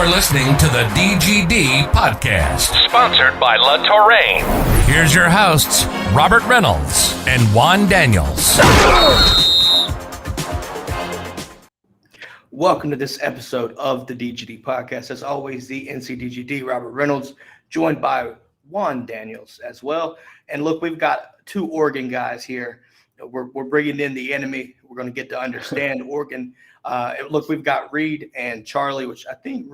You're listening to the DGD Podcast, sponsored by La Touraine. Here's your hosts, Robert Reynolds and Juan Daniels. Welcome to this episode of the DGD Podcast. As always, the NCDGD, Robert Reynolds, joined by Juan Daniels as well. And look, we've got two Oregon guys here. We're bringing in the enemy. We're going to get to understand Oregon. Look, we've got Reid and Charlie, which I think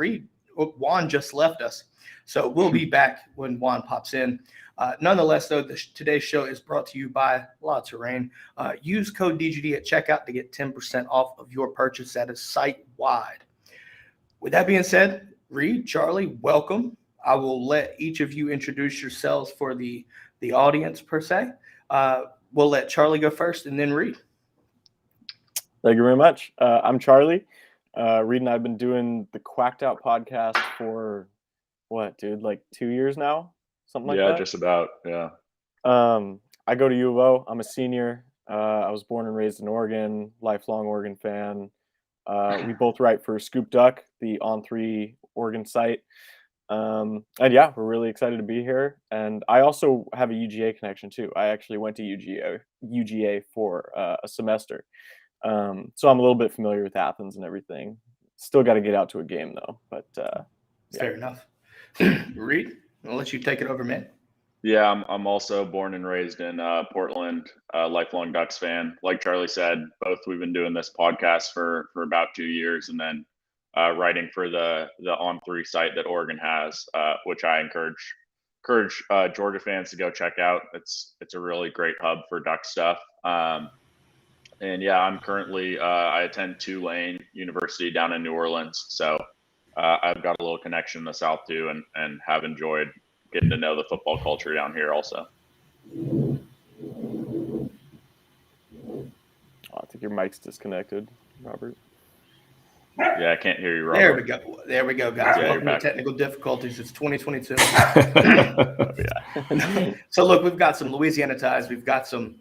Juan just left us. So we'll be back when Juan pops in. Nonetheless, though, today's show is brought to you by La Touraine. Use code DGD at checkout to get 10% off of your purchase that is site-wide. With that being said, Reid, Charlie, welcome. I will let each of you introduce yourselves for the audience, per se. We'll let Charlie go first and then Reid. Thank you very much. I'm Charlie. Reid and I have been doing the Quacked Out Podcast for, like 2 years now? Something like that? Yeah, just about, yeah. I go to U of O. I'm a senior. I was born and raised in Oregon, lifelong Oregon fan. We both write for Scoop Duck, the On3 Oregon site. And yeah, we're really excited to be here. And I also have a UGA connection too. I actually went to UGA for a semester. So I'm a little bit familiar with Athens and everything. Still got to get out to a game though, but yeah. Fair enough. Reid, I'll let you take it over, man. Yeah, I'm also born and raised in Portland, lifelong Ducks fan. Like Charlie said, both we've been doing this podcast for about 2 years, and then writing for the On3 site that Oregon has, which I encourage Georgia fans to go check out. It's a really great hub for Duck stuff. And yeah, I'm currently I attend Tulane University down in New Orleans, so I've got a little connection in the South too, and have enjoyed getting to know the football culture down here also. Oh, I think your mic's disconnected, Robert. Yeah, I can't hear you, Robert. There we go, guys. Yeah, Welcome to technical difficulties. It's 2022. Yeah. So look, we've got some Louisiana ties. We've got some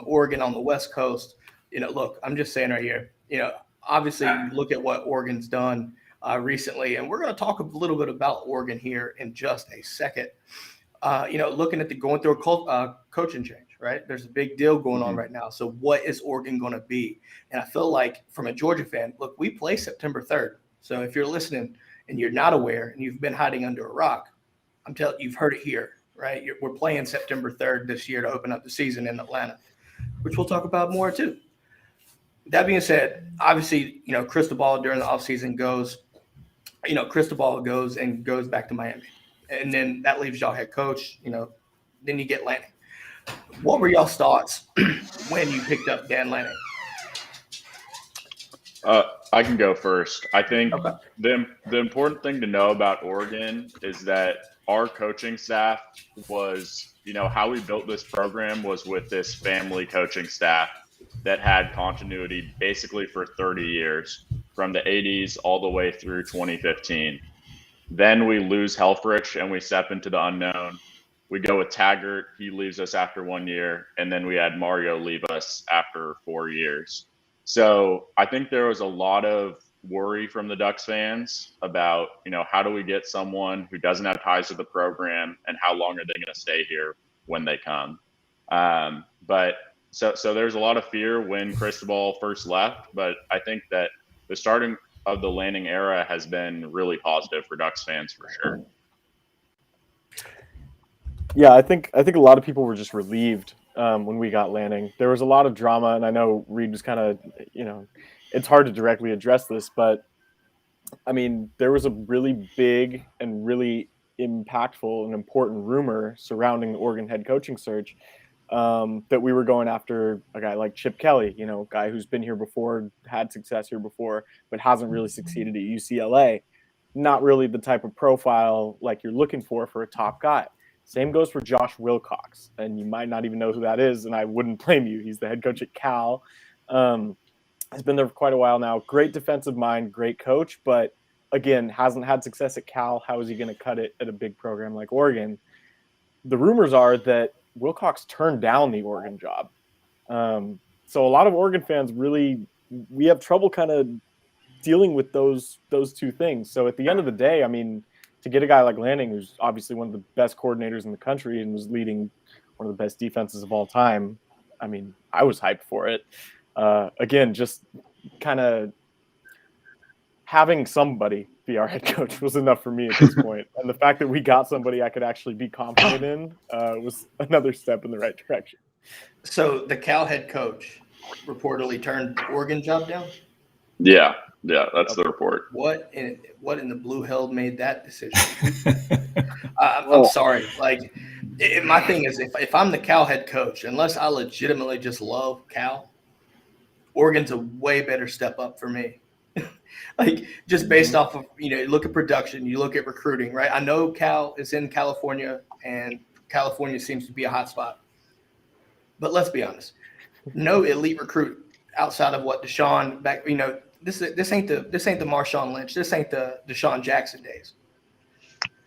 Oregon on the West Coast. Look, I'm just saying right here, obviously you look at what Oregon's done recently, and we're going to talk a little bit about Oregon here in just a second. Looking at going through a coaching change, right? There's a big deal going on right now. So what is Oregon going to be? And I feel like from a Georgia fan, look, we play September 3rd. So if you're listening and you're not aware and you've been hiding under a rock, I'm telling you, you've heard it here, right? We're playing September 3rd this year to open up the season in Atlanta, which we'll talk about more too. That being said, obviously, Cristobal during the offseason goes back to Miami. And then that leaves y'all head coach, then you get Lanning. What were y'all's thoughts when you picked up Dan Lanning? I can go first. I think the important thing to know about Oregon is that our coaching staff was, how we built this program was with this family coaching staff that had continuity basically for 30 years, from the 80s all the way through 2015. Then we lose Helfrich and we step into the unknown. We go with Taggart. He leaves us after 1 year. And then we had Mario leave us after 4 years. So I think there was a lot of worry from the Ducks fans about, how do we get someone who doesn't have ties to the program, and how long are they going to stay here when they come? But so there's a lot of fear when Cristobal first left. But I think that the starting of the Lanning era has been really positive for Ducks fans for sure. Yeah, I think a lot of people were just relieved when we got Lanning. There was a lot of drama, and I know Reid was kind of, it's hard to directly address this, but I mean, there was a really big and really impactful and important rumor surrounding the Oregon head coaching search, that we were going after a guy like Chip Kelly, guy who's been here before, had success here before, but hasn't really succeeded at UCLA. Not really the type of profile like you're looking for a top guy. Same goes for Josh Wilcox, and you might not even know who that is, and I wouldn't blame you. He's the head coach at Cal. Has been there for quite a while now. Great defensive mind, great coach, but again, hasn't had success at Cal. How is he going to cut it at a big program like Oregon? The rumors are that Wilcox turned down the Oregon job. So a lot of Oregon fans we have trouble kind of dealing with those two things. So at the end of the day, I mean, to get a guy like Lanning, who's obviously one of the best coordinators in the country and was leading one of the best defenses of all time, I mean, I was hyped for it. Again, just kind of having somebody be our head coach was enough for me at this point. And the fact that we got somebody I could actually be confident in was another step in the right direction. So the Cal head coach reportedly turned the Oregon job down? Yeah, that's the report. What in the blue hell made that decision? I'm sorry. Like, my thing is, if I'm the Cal head coach, unless I legitimately just love Cal, Oregon's a way better step up for me. Like, just based off of, you look at production, you look at recruiting, right? I know Cal is in California, and California seems to be a hot spot. But let's be honest, no elite recruit outside of what Deshaun back. This ain't the Marshawn Lynch. This ain't the Deshaun Jackson days.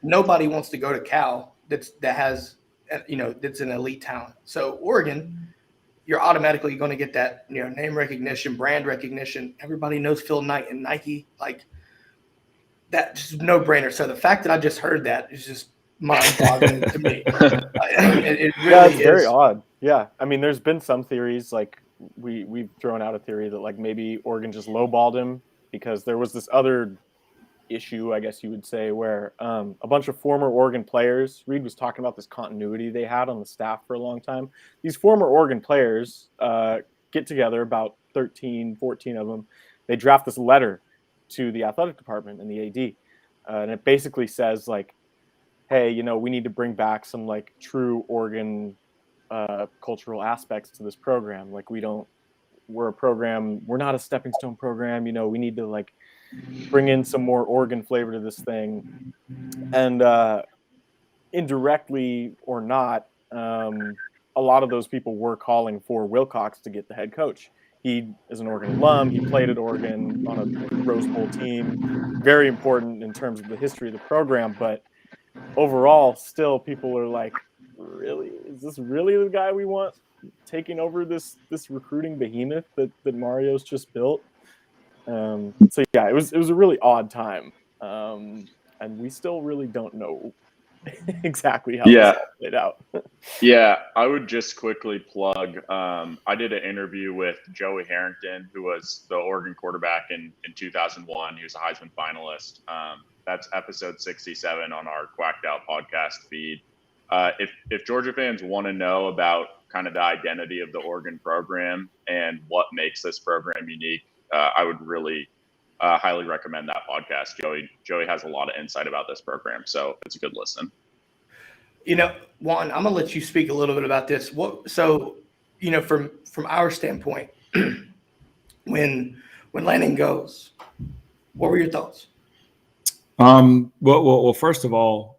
Nobody wants to go to Cal that's an elite talent. So Oregon, you're automatically going to get that, name recognition, brand recognition. Everybody knows Phil Knight and Nike, like that, just no brainer. So the fact that I just heard that is just mind-boggling to me. It really is very odd. Yeah, I mean, there's been some theories, like we've thrown out a theory that like maybe Oregon just lowballed him because there was this other issue, I guess you would say, where a bunch of former Oregon players, Reid was talking about this continuity they had on the staff for a long time. These former Oregon players get together, about 13, 14 of them. They draft this letter to the athletic department and the AD. And it basically says like, hey, we need to bring back some like true Oregon cultural aspects to this program. Like we're a program, we're not a stepping stone program. We need to like bring in some more Oregon flavor to this thing. And indirectly or not, a lot of those people were calling for Wilcox to get the head coach. He is an Oregon alum. He played at Oregon on a Rose Bowl team. Very important in terms of the history of the program. But overall, still people are like, really? Is this really the guy we want taking over this recruiting behemoth that Mario's just built? So yeah, it was a really odd time, and we still really don't know exactly how this all played out. Yeah, I would just quickly plug. I did an interview with Joey Harrington, who was the Oregon quarterback in 2001. He was a Heisman finalist. That's episode 67 on our Quacked Out Podcast feed. If Georgia fans want to know about kind of the identity of the Oregon program and what makes this program unique, I would really highly recommend that podcast. Joey has a lot of insight about this program, so it's a good listen. Juan, I'm gonna let you speak a little bit about this. From our standpoint, when Lanning goes, what were your thoughts? Well, first of all,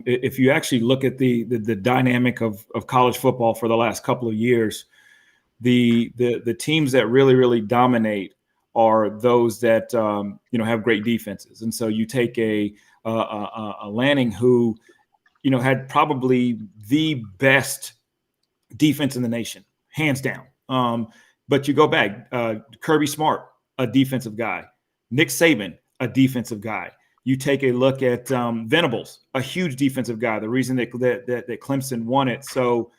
if you actually look at the dynamic of college football for the last couple of years, the teams that really dominate are those that have great defenses. And so you take a Lanning who had probably the best defense in the nation, hands down. But you go back, Kirby Smart, a defensive guy, Nick Saban, a defensive guy. You take a look at Venables, a huge defensive guy, the reason that Clemson won it. So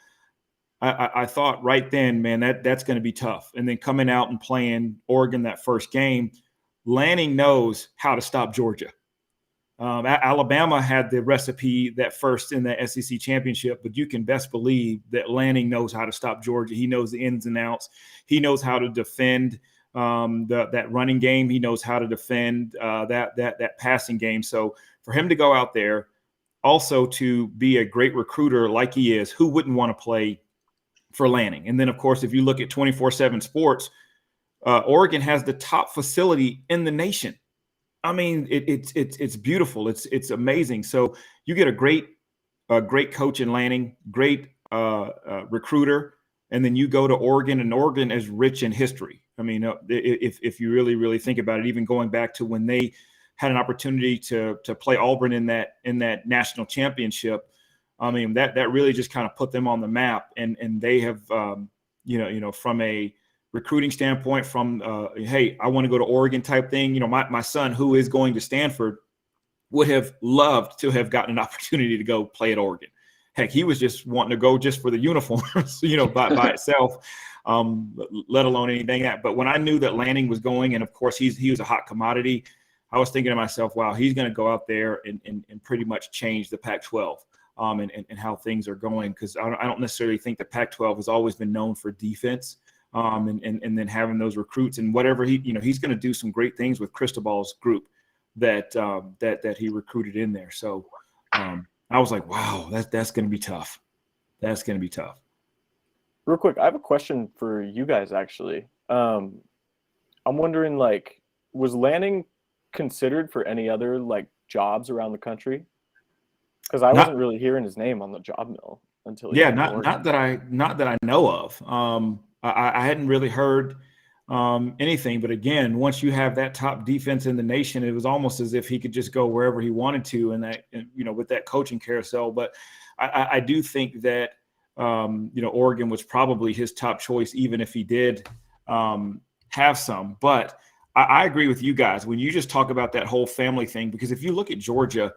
I thought right then, man, that's going to be tough. And then coming out and playing Oregon that first game, Lanning knows how to stop Georgia. Alabama had the recipe that first in the SEC championship, but you can best believe that Lanning knows how to stop Georgia. He knows the ins and outs. He knows how to defend that running game. He knows how to defend that passing game. So for him to go out there, also to be a great recruiter like he is, who wouldn't want to play for Lanning? And then, of course, if you look at 24/7 Sports, Oregon has the top facility in the nation. I mean, it's beautiful. It's amazing. So you get a great coach in Lanning, great recruiter, and then you go to Oregon, and Oregon is rich in history. I mean, if you really think about it, even going back to when they had an opportunity to play Auburn in that national championship, I mean, that really just kind of put them on the map, and they have from a recruiting standpoint from, hey, I want to go to Oregon type thing. You know, my son, who is going to Stanford, would have loved to have gotten an opportunity to go play at Oregon. Heck, he was just wanting to go just for the uniforms, you know, by itself, let alone anything that. But when I knew that Lanning was going, and of course he was a hot commodity, I was thinking to myself, wow, he's going to go out there and pretty much change the Pac-12 and how things are going. Because I don't necessarily think the Pac-12 has always been known for defense, and then having those recruits and whatever he's going to do some great things with Cristobal's group that he recruited in there. So I was like, wow, that's going to be tough. That's going to be tough. Real quick, I have a question for you guys, actually. I'm wondering, like, was Lanning considered for any other, like, jobs around the country? Because I wasn't really hearing his name on the job mill until not that I know of. I hadn't really heard anything, but again, once you have that top defense in the nation, it was almost as if he could just go wherever he wanted to, with that coaching carousel. But I do think that Oregon was probably his top choice, even if he did have some. But I agree with you guys when you just talk about that whole family thing, because if you look at Georgia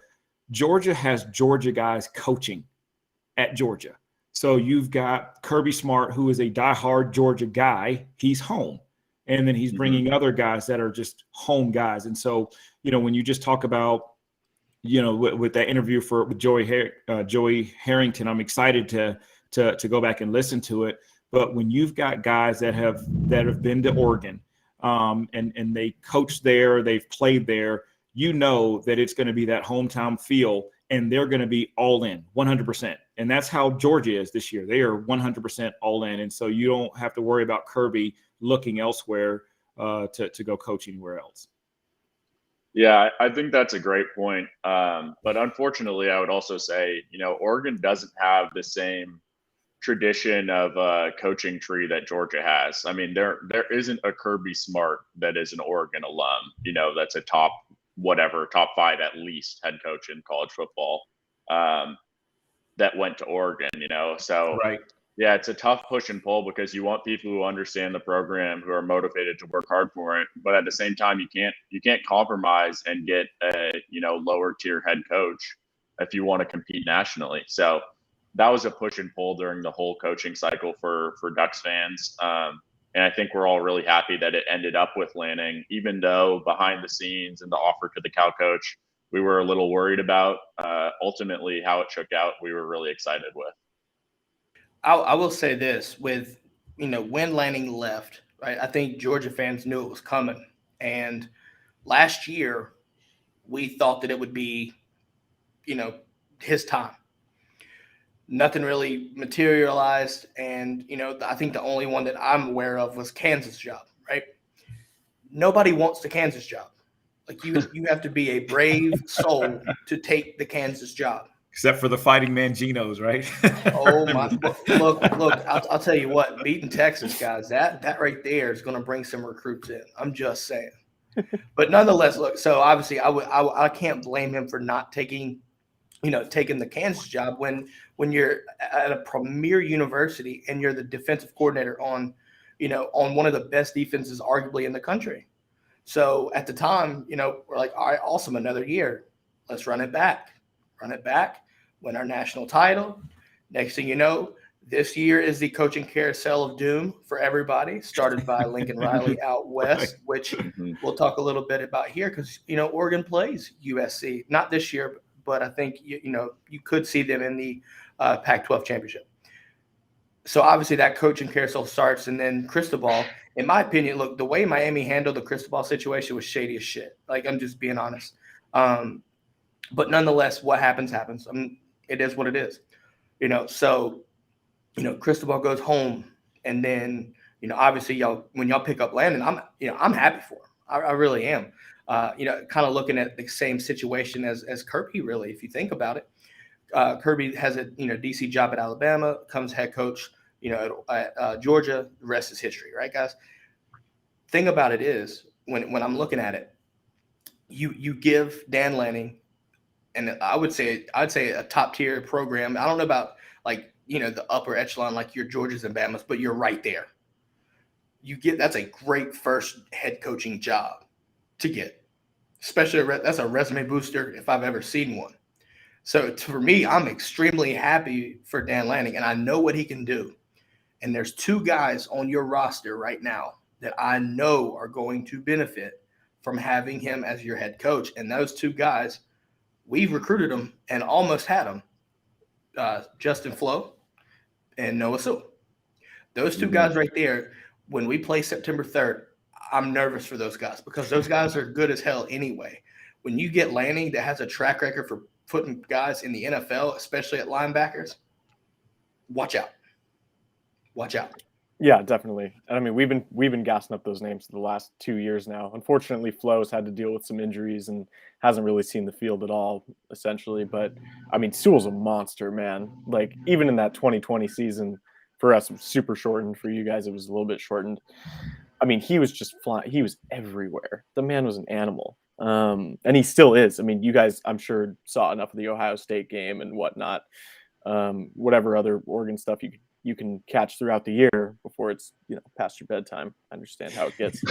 has Georgia guys coaching at Georgia. So you've got Kirby Smart, who is a diehard Georgia guy. He's home. And then he's bringing other guys that are just home guys. And so, when you just talk about, with that interview with Joey Harrington, I'm excited to go back and listen to it. But when you've got guys that have been to Oregon and they coached there, they've played there, that it's going to be that hometown feel, and they're going to be all in 100%. And that's how Georgia is this year. They are 100% all in. And so you don't have to worry about Kirby looking elsewhere to go coach anywhere else. Yeah, I think that's a great point. But unfortunately, I would also say, Oregon doesn't have the same tradition of coaching tree that Georgia has. I mean, there isn't a Kirby Smart that is an Oregon alum, that's a top 5 at least head coach in college football that went to Oregon, So right. Yeah, it's a tough push and pull because you want people who understand the program, who are motivated to work hard for it. But at the same time, you can't compromise and get a lower tier head coach if you want to compete nationally. So that was a push and pull during the whole coaching cycle for Ducks fans. And I think we're all really happy that it ended up with Lanning, even though behind the scenes and the offer to the Cal coach, we were a little worried about. Ultimately, how it shook out, we were really excited with. I will say this with, when Lanning left, right? I think Georgia fans knew it was coming. And last year, we thought that it would be, his time. Nothing really materialized. And, I think the only one that I'm aware of was Kansas job, right? Nobody wants the Kansas job. Like you have to be a brave soul to take the Kansas job. Except for the Fighting Manginos, right? Oh my! Look! I'll tell you what. Beating Texas, guys, that right there is going to bring some recruits in. I'm just saying. But nonetheless, look. So obviously, I can't blame him for not taking the Kansas job when you're at a premier university and you're the defensive coordinator on one of the best defenses arguably in the country. So at the time, we're like, all right, awesome, another year. Let's run it back. Win our national title. Next thing you know, this year is the coaching carousel of doom for everybody, started by Lincoln Riley out west, which we'll talk a little bit about here because, Oregon plays USC. Not this year, but I think, you could see them in the Pac-12 championship. So obviously that coaching carousel starts, and then Cristobal, in my opinion, look, the way Miami handled the Cristobal situation was shady as shit. Like, I'm just being honest. But nonetheless, what happens. I mean, it is what it is, So, Cristobal goes home, and then, obviously, when y'all pick up Lanning, I'm happy for him. I really am. Kind of looking at the same situation as Kirby, really, if you think about it. Kirby has a DC job at Alabama, comes head coach, at Georgia. The rest is history, right, guys? Thing about it is, when I'm looking at it, you give Dan Lanning. And I'd say a top tier program. I don't know about the upper echelon like your Georgias and Bamas, but you're right there. that's a great first head coaching job to get, especially that's a resume booster if I've ever seen one. So for me, I'm extremely happy for Dan Lanning, and I know what he can do. And there's 2 guys on your roster right now that I know are going to benefit from having him as your head coach. And those 2 guys, we've recruited them and almost had them, Justin Flo and Noah Sewell. Those 2 guys right there, when we play September 3rd, I'm nervous for those guys because those guys are good as hell anyway. When you get Lanning that has a track record for putting guys in the NFL, especially at linebackers, watch out. Watch out. Yeah, definitely. And I mean, we've been gassing up those names for the last 2 years now. Unfortunately, Flo's had to deal with some injuries and hasn't really seen the field at all, essentially. But I mean, Sewell's a monster, man. Like, even in that 2020 season, for us, it was super shortened. For you guys, it was a little bit shortened. I mean, he was just flying. He was everywhere. The man was an animal. And he still is. I mean, you guys, I'm sure, saw enough of the Ohio State game and whatnot. Whatever other Oregon stuff you can catch throughout the year before it's, past your bedtime. I understand how it gets.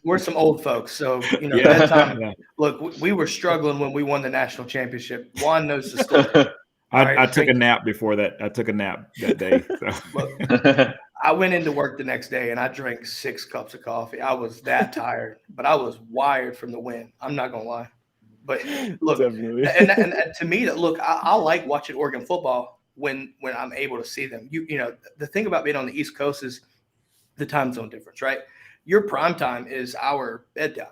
We're some old folks, so bedtime. Yeah. Look, we were struggling when we won the national championship. Juan knows the story. I took a nap before that. I took a nap that day. So. Look, I went into work the next day and I drank 6 cups of coffee. I was that tired, but I was wired from the win. I'm not gonna lie. But look, and to me, I like watching Oregon football when I'm able to see them. The thing about being on the East Coast is the time zone difference, right? Your prime time is our bedtime.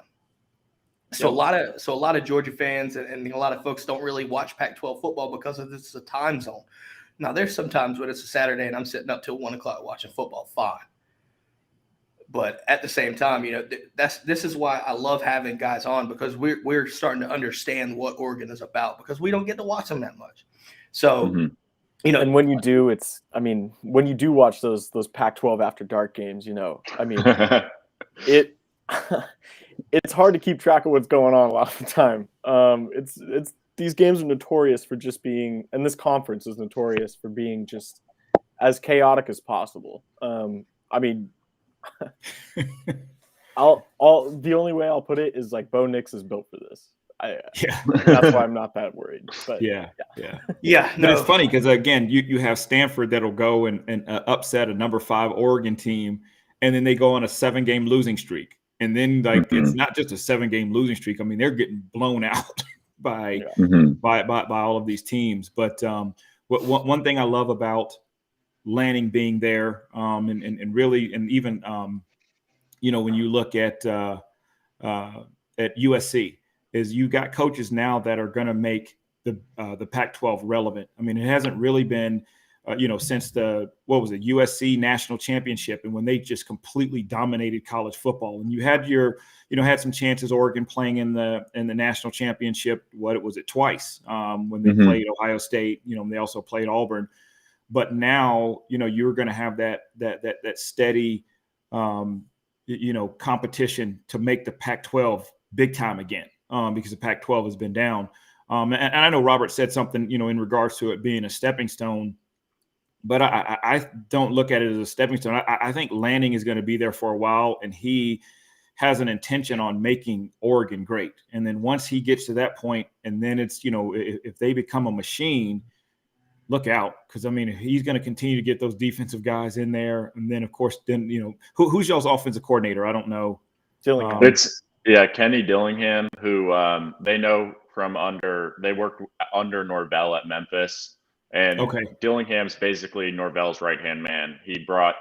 So a lot of Georgia fans and a lot of folks don't really watch Pac-12 football because of this is a time zone. Now, there's sometimes when it's a Saturday and I'm sitting up till 1 o'clock watching football, fine. But at the same time, this is why I love having guys on, because we're starting to understand what Oregon is about, because we don't get to watch them that much. So, and when you do, when you do watch those Pac-12 after dark games, it's hard to keep track of what's going on a lot of the time. It's these games are notorious for just being, and this conference is notorious for being just as chaotic as possible. The only way I'll put it is like Bo Nix is built for this. That's why I'm not that worried. But yeah. No. It's funny because again, you have Stanford that'll go and upset a number 5 Oregon team, and then they go on a 7-game losing streak, and then it's not just a 7-game losing streak. I mean, they're getting blown out by all of these teams. But one thing I love about Lanning being there, and really, and even when you look at USC, is you got coaches now that are going to make the Pac-12 relevant. I mean, it hasn't really been since the USC national championship, and when they just completely dominated college football. And you had had some chances, Oregon playing in the national championship. Twice when they played Ohio State. They also played Auburn. But now you're going to have that steady competition to make the Pac-12 big time again, because the Pac-12 has been down. And I know Robert said something in regards to it being a stepping stone. But I don't look at it as a stepping stone. I think Lanning is going to be there for a while, and he has an intention on making Oregon great. And then once he gets to that point, and then it's, if they become a machine, look out. Because, he's going to continue to get those defensive guys in there. And then, of course, who's y'all's offensive coordinator? I don't know. Dillingham. It's Kenny Dillingham, who they know from they worked under Norvell at Memphis. And Dillingham's basically Norvell's right-hand man. He brought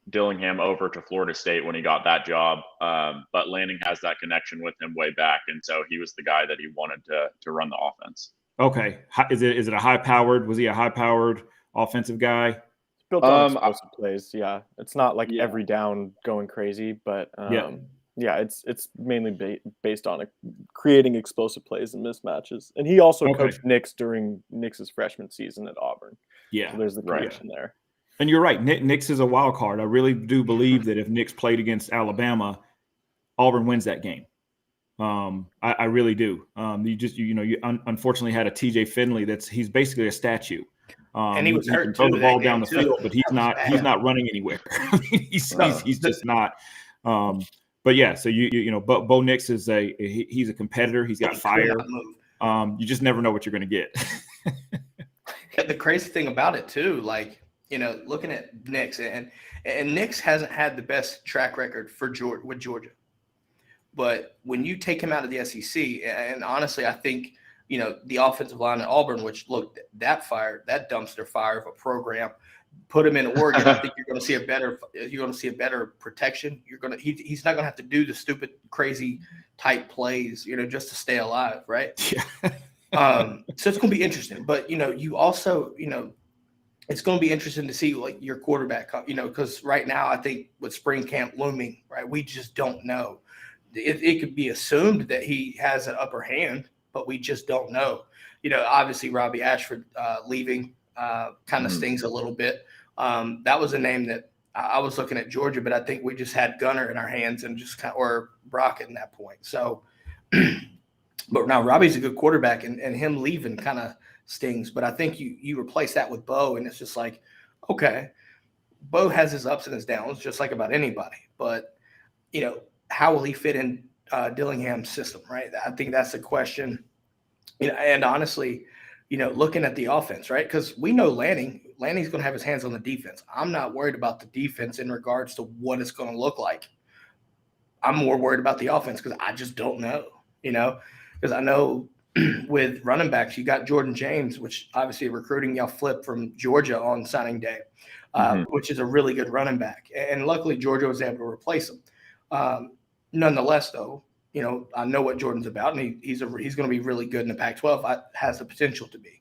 Dillingham over to Florida State when he got that job. But Lanning has that connection with him way back. And so he was the guy that he wanted to run the offense. Okay. Was he a high-powered offensive guy? Built on explosive plays, yeah. It's not like every down going crazy, but it's mainly based on creating explosive plays and mismatches. And he also coached Nix during Nix's freshman season at Auburn. Yeah, so there's the connection there. And you're right. Nix is a wild card. I really do believe that if Nix played against Alabama, Auburn wins that game. I really do. You unfortunately had a TJ Finley he's basically a statue. And he was hurt can throw too the ball that down the game, too. field, but he's not running anywhere. I mean, he's just not. But yeah, so but Bo Nix is he's a competitor. He's got fire. You just never know what you're going to get. The crazy thing about it too, like, looking at Nix, and Nix hasn't had the best track record with Georgia. But when you take him out of the SEC, and honestly, I think, the offensive line at Auburn, which looked that dumpster fire of a program, put him in Oregon, I think you're going to see a better protection. He's not going to have to do the stupid, crazy type plays, just to stay alive, right? Yeah. So it's going to be interesting. But you also, it's going to be interesting to see like your quarterback, because right now I think with spring camp looming, right, we just don't know. It could be assumed that he has an upper hand, but we just don't know. Obviously Robbie Ashford leaving kind of stings a little bit. That was a name that I was looking at Georgia, but I think we just had Gunner in our hands and or Brockett at that point. So, but now Robbie's a good quarterback, and him leaving kind of stings. But I think you replace that with Bo, and it's just like, okay, Bo has his ups and his downs, just like about anybody. But, how will he fit in Dillingham's system, right? I think that's the question. And honestly, looking at the offense, right? Because we know Lanning's going to have his hands on the defense. I'm not worried about the defense in regards to what it's going to look like. I'm more worried about the offense because I just don't know, because I know with running backs, you got Jordan James, which obviously recruiting y'all flipped from Georgia on signing day, which is a really good running back. And luckily Georgia was able to replace him. Nonetheless, though, I know what Jordan's about, and he's going to be really good in the Pac-12. Has the potential to be.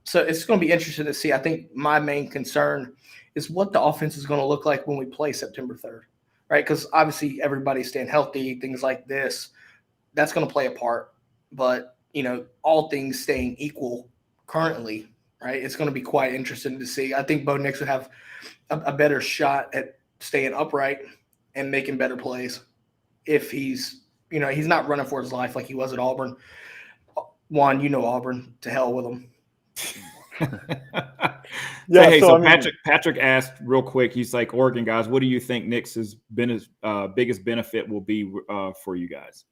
So it's going to be interesting to see. I think my main concern is what the offense is going to look like when we play September 3rd, right? Because obviously everybody's staying healthy, things like this, that's going to play a part. But, all things staying equal currently, right, it's going to be quite interesting to see. I think Bo Nix would have a better shot at staying upright and making better plays if he's not running for his life like he was at Auburn. Juan, Auburn, to hell with him. Patrick asked real quick, he's like, Oregon guys, what do you think Nix's biggest benefit will be for you guys?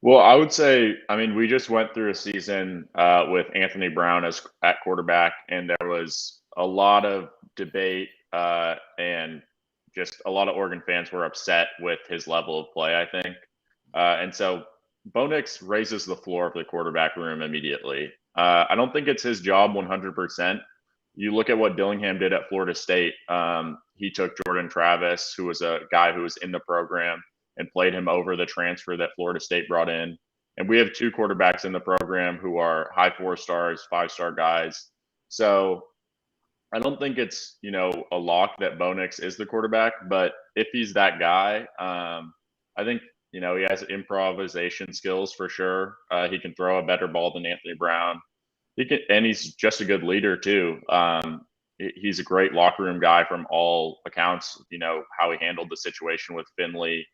Well, I would say, we just went through a season with Anthony Brown at quarterback, and there was a lot of debate and just a lot of Oregon fans were upset with his level of play, I think. And so Bo Nix raises the floor of the quarterback room immediately. I don't think it's his job 100%. You look at what Dillingham did at Florida State. He took Jordan Travis, who was a guy who was in the program, and played him over the transfer that Florida State brought in. And we have two quarterbacks in the program who are high 4-stars, 5-star guys. So I don't think it's, a lock that Bo Nix is the quarterback, but if he's that guy, I think, he has improvisation skills for sure. He can throw a better ball than Anthony Brown. And he's just a good leader too. He's a great locker room guy from all accounts. How he handled the situation with Finley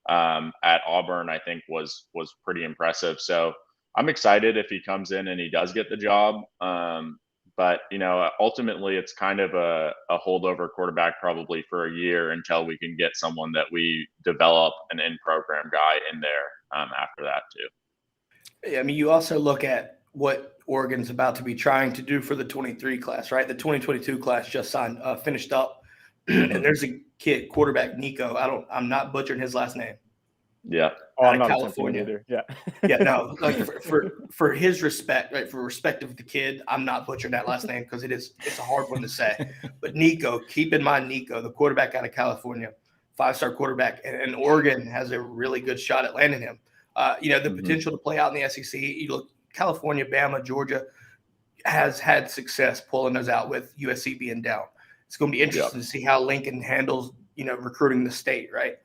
at Auburn, I think was pretty impressive. So I'm excited if he comes in and he does get the job. But, ultimately it's kind of a holdover quarterback probably for a year until we can get someone that we develop an in-program guy in there after that too. Yeah, you also look at what Oregon's about to be trying to do for the 23 class, right? The 2022 class just finished up. And there's a kid, quarterback Nico. I'm not butchering his last name. Yeah. Oh, I'm not California either. Yeah. Yeah, no, like for his respect, right? For respect of the kid, I'm not butchering that last name because it's a hard one to say. But Nico, keep in mind Nico, the quarterback out of California, 5-star quarterback, and Oregon has a really good shot at landing him. The potential to play out in the SEC. You look, California, Bama, Georgia has had success pulling those out with USC being down. It's going to be interesting to see how Lincoln handles, recruiting the state, right?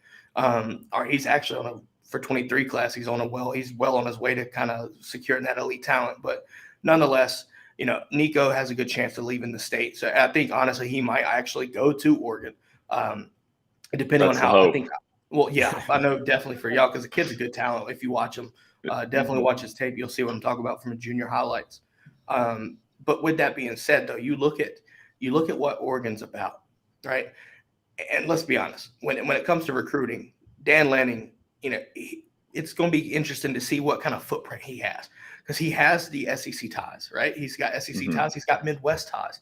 He's actually for 23 class, he's well on his way to kind of securing that elite talent. But nonetheless, Nico has a good chance of leaving the state. So I think honestly, he might actually go to Oregon, depending on how I think. Well, yeah, I know definitely for y'all because the kid's a good talent. If you watch him, definitely watch his tape. You'll see what I'm talking about from a junior highlights. But with that being said, though, you look at what Oregon's about, right? And let's be honest, when it comes to recruiting, Dan Lanning, it's going to be interesting to see what kind of footprint he has, because he has the SEC ties, right? He's got SEC ties, he's got Midwest ties.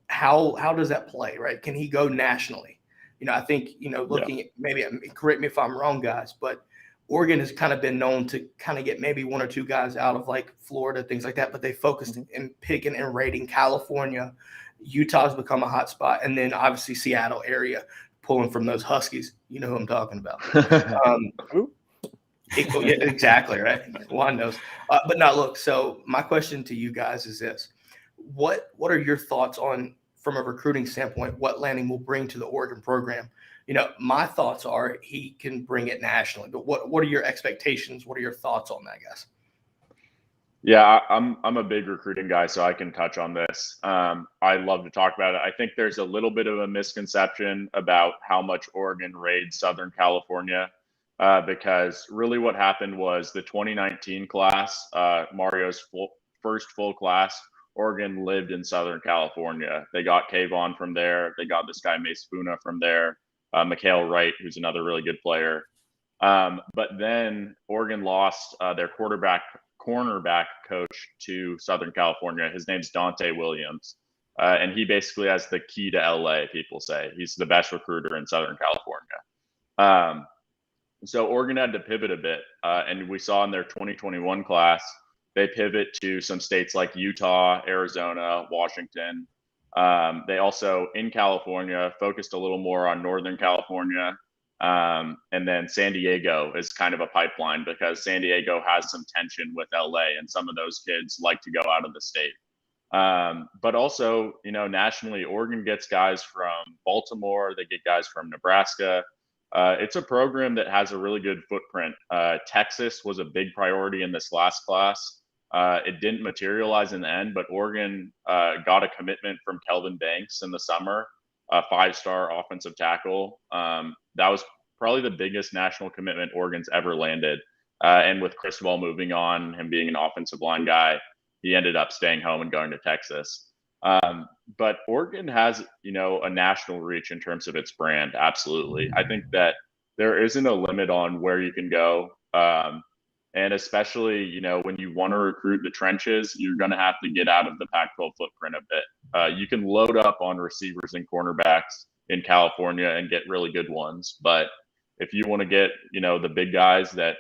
How does that play, right? Can he go nationally? I think, looking at, maybe correct me if I'm wrong, guys, but Oregon has kind of been known to kind of get maybe one or two guys out of like Florida, things like that, but they focused in picking and rating California. Utah's become a hot spot, and then obviously Seattle area pulling from those Huskies. You know who I'm talking about. Exactly, right? Juan knows. But now look, so my question to you guys is this. What are your thoughts on, from a recruiting standpoint, what Lanning will bring to the Oregon program? My thoughts are he can bring it nationally, but what are your expectations? What are your thoughts on that, guys? Yeah, I'm a big recruiting guy, so I can touch on this. I love to talk about it. I think there's a little bit of a misconception about how much Oregon raids Southern California, because really what happened was the 2019 class, Mario's first full class, Oregon lived in Southern California. They got Kayvon from there. They got this guy Mace Spuna from there. Mikhail Wright, who's another really good player. But then Oregon lost their cornerback coach to Southern California. His name's Dante Williams. And he basically has the key to LA, people say. He's the best recruiter in Southern California. So Oregon had to pivot a bit. And we saw in their 2021 class, they pivot to some states like Utah, Arizona, Washington. They also, in California, focused a little more on Northern California. And then San Diego is kind of a pipeline, because San Diego has some tension with LA, and some of those kids like to go out of the state. But also, nationally, Oregon gets guys from Baltimore. They get guys from Nebraska. It's a program that has a really good footprint. Texas was a big priority in this last class. It didn't materialize in the end, but Oregon got a commitment from Kelvin Banks in the summer, a 5-star offensive tackle. That was probably the biggest national commitment Oregon's ever landed. And with Cristobal moving on, him being an offensive line guy, he ended up staying home and going to Texas. But Oregon has, a national reach in terms of its brand. Absolutely. I think that there isn't a limit on where you can go. And especially, when you want to recruit the trenches, you're going to have to get out of the Pac-12 footprint a bit. You can load up on receivers and cornerbacks in California and get really good ones. But if you want to get, the big guys that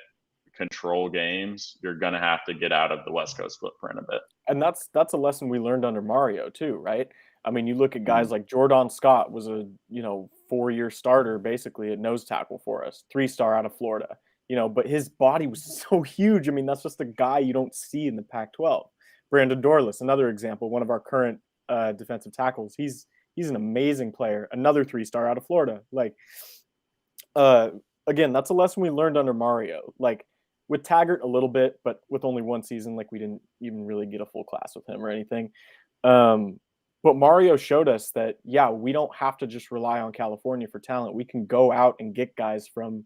control games, you're going to have to get out of the West Coast footprint a bit. And that's a lesson we learned under Mario too, right? I mean, you look at guys like Jordan Scott was a, 4-year starter basically at nose tackle for us, 3-star out of Florida. But his body was so huge. I mean, that's just a guy you don't see in the Pac-12. Brandon Dorless, another example, one of our current defensive tackles. He's an amazing player. Another 3-star out of Florida. Again, that's a lesson we learned under Mario. With Taggart a little bit, but with only one season, we didn't even really get a full class with him or anything. But Mario showed us that, yeah, we don't have to just rely on California for talent. We can go out and get guys from,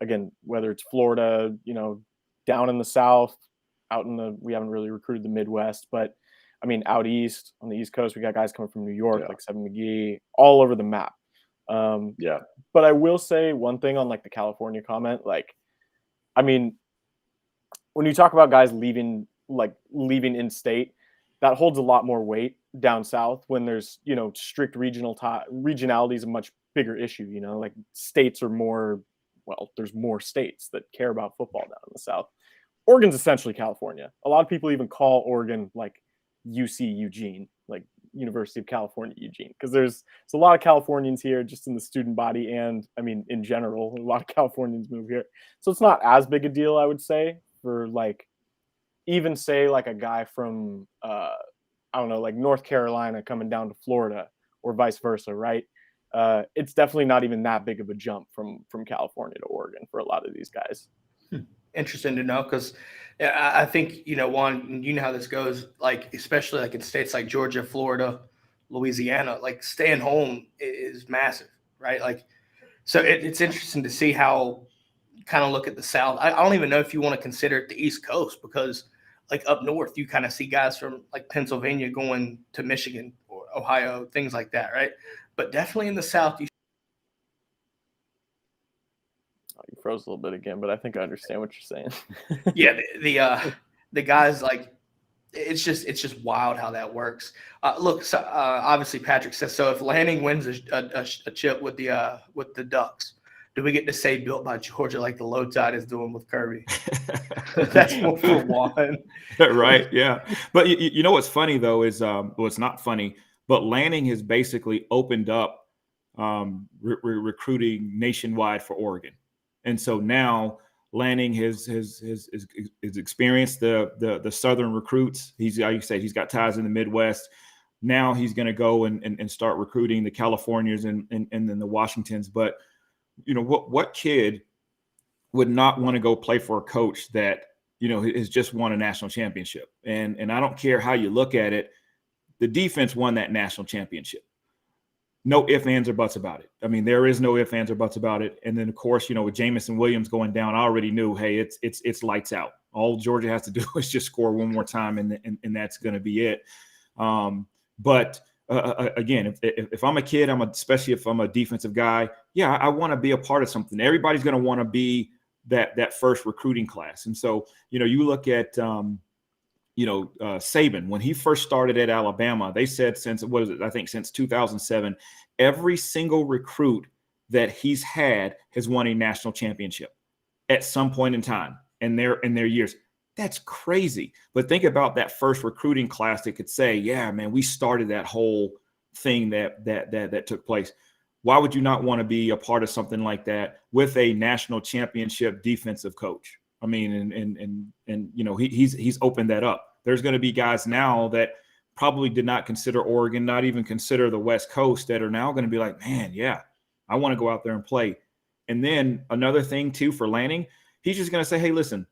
again, whether it's Florida, down in the South, we haven't really recruited the Midwest, but I mean, out East, on the East Coast, we got guys coming from New York, like Seven McGee, all over the map. But I will say one thing on the California comment, I mean, when you talk about guys leaving in state, that holds a lot more weight down south when there's, strict regionality is a much bigger issue, states are more, there's more states that care about football down in the South. Oregon's essentially California. A lot of people even call Oregon UC Eugene, University of California, Eugene, because there's a lot of Californians here just in the student body. And I mean, in general, a lot of Californians move here. So it's not as big a deal, I would say, for even say a guy from, North Carolina coming down to Florida or vice versa. Right. It's definitely not even that big of a jump from California to Oregon for a lot of these guys. Interesting to know, because I think, Juan, you know how this goes, especially in states like Georgia, Florida, Louisiana, staying home is massive, right? So it's interesting to see how you kind of look at the South. I don't even know if you want to consider it the East Coast, because like up north, you kind of see guys from like Pennsylvania going to Michigan or Ohio, things like that, right? But definitely in the South, You froze a little bit again, but I think I understand what you're saying. yeah, the guys, like, it's just wild how that works. Look, so, obviously Patrick says, so if Lanning wins a chip with the Ducks, do we get to say built by Georgia like the Low Tide is doing with Kirby? That's more for Juan. Right, yeah. But you know what's funny, though, is well, it's not funny, but Lanning has basically opened up recruiting nationwide for Oregon. And so now Lanning has experienced the Southern recruits. He's, like you said, he's got ties in the Midwest. Now he's going to go and start recruiting the Californians and then the Washingtons. But you know, what kid would not want to go play for a coach that, you know, has just won a national championship? And I don't care how you look at it, the defense won that national championship. No ifs, ands, or buts about it. I mean, there is no ifs, ands, or buts about it. And then, of course, you know, with Jamison Williams going down, I already knew, hey, it's lights out. All Georgia has to do is just score one more time, and that's going to be it. But again, if I'm a kid, especially if I'm a defensive guy, yeah, I want to be a part of something. Everybody's going to want to be that first recruiting class. And so, you know, you look at Saban, when he first started at Alabama, they said since 2007, every single recruit that he's had has won a national championship at some point in time in their years. That's crazy. But think about that first recruiting class that could say, yeah, man, we started that whole thing that took place. Why would you not want to be a part of something like that with a national championship defensive coach? I mean, and you know, he's opened that up. There's going to be guys now that probably did not consider Oregon, not even consider the West Coast, that are now going to be like, man, yeah, I want to go out there and play. And then another thing too for Lanning, he's just going to say, hey, listen,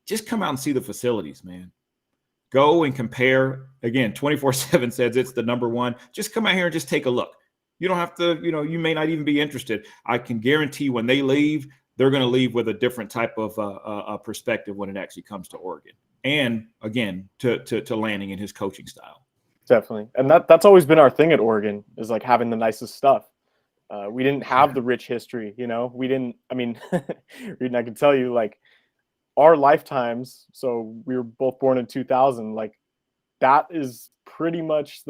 just come out and see the facilities, man. Go and compare. Again, 24/7 says it's the number one. Just come out here and just take a look. You don't have to, you know, you may not even be interested. I can guarantee when they leave, they're going to leave with a different type of perspective when it actually comes to Oregon. And again, to Lanning and his coaching style. Definitely. And that's always been our thing at Oregon, is like having the nicest stuff. We didn't have the rich history, you know, Reid and I can tell you, like, our lifetimes, so we were both born in 2000, like that is pretty much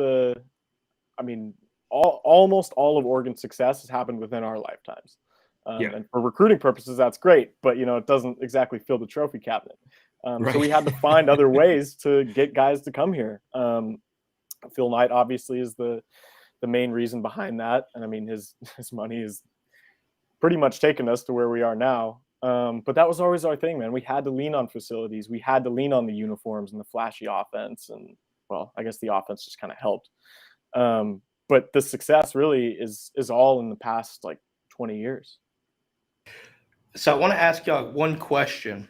almost all of Oregon's success has happened within our lifetimes. And for recruiting purposes, that's great, but you know, it doesn't exactly fill the trophy cabinet. Right. So we had to find other ways to get guys to come here. Phil Knight obviously is the main reason behind that. And I mean, his money is pretty much taken us to where we are now. But that was always our thing, man. We had to lean on facilities. We had to lean on the uniforms and the flashy offense. And well, I guess the offense just kind of helped. But the success really is all in the past like 20 years. So I want to ask y'all one question.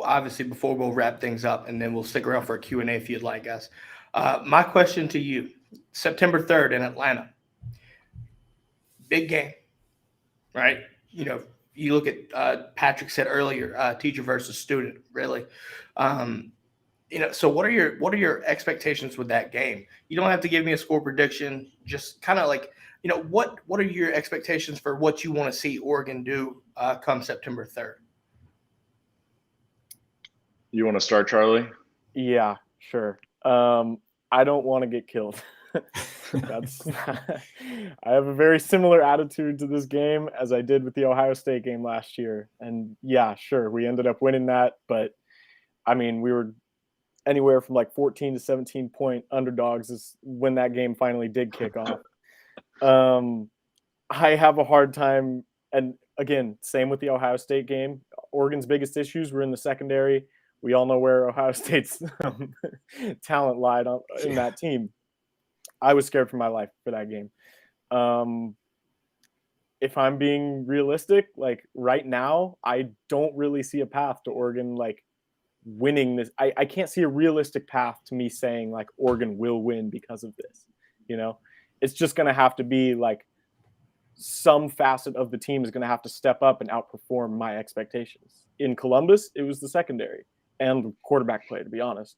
Obviously, before we'll wrap things up, and then we'll stick around for a Q&A if you'd like, guys. My question to you, September 3rd in Atlanta. Big game, right? You know, you look at Patrick said earlier, teacher versus student, really. You know, so what are your expectations with that game? You don't have to give me a score prediction. Just kind of like, you know, what are your expectations for what you want to see Oregon do come September 3rd? You want to start, Charlie? Yeah, sure. I don't want to get killed. I have a very similar attitude to this game as I did with the Ohio State game last year. And yeah, sure, we ended up winning that. But I mean, we were anywhere from like 14 to 17 point underdogs is when that game finally did kick off. I have a hard time. And again, same with the Ohio State game. Oregon's biggest issues were in the secondary. We all know where Ohio State's talent lied in that team. I was scared for my life for that game. If I'm being realistic, like right now, I don't really see a path to Oregon like winning this. I can't see a realistic path to me saying like Oregon will win because of this. You know, it's just going to have to be like some facet of the team is going to have to step up and outperform my expectations. In Columbus, it was the secondary. and the quarterback play, to be honest.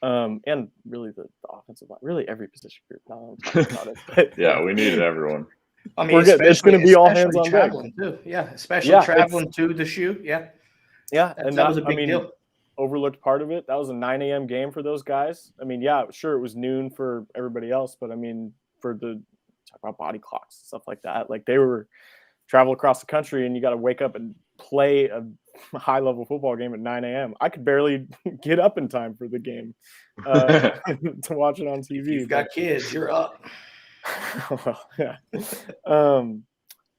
And really the offensive line, really every position group. Now I'm talking about it. But, Yeah, we needed everyone. I mean, it's going to be all hands on deck. Too. Yeah, especially traveling to the shoe. Yeah. Yeah, that was a big deal. Overlooked part of it. That was a 9 a.m. game for those guys. I mean, yeah, sure, it was noon for everybody else, but I mean, for talk about body clocks, stuff like that. Like they were travel across the country, and you got to wake up and play a high-level football game at 9 a.m. I could barely get up in time for the game to watch it on TV. If you've got kids, you're up. Well, yeah.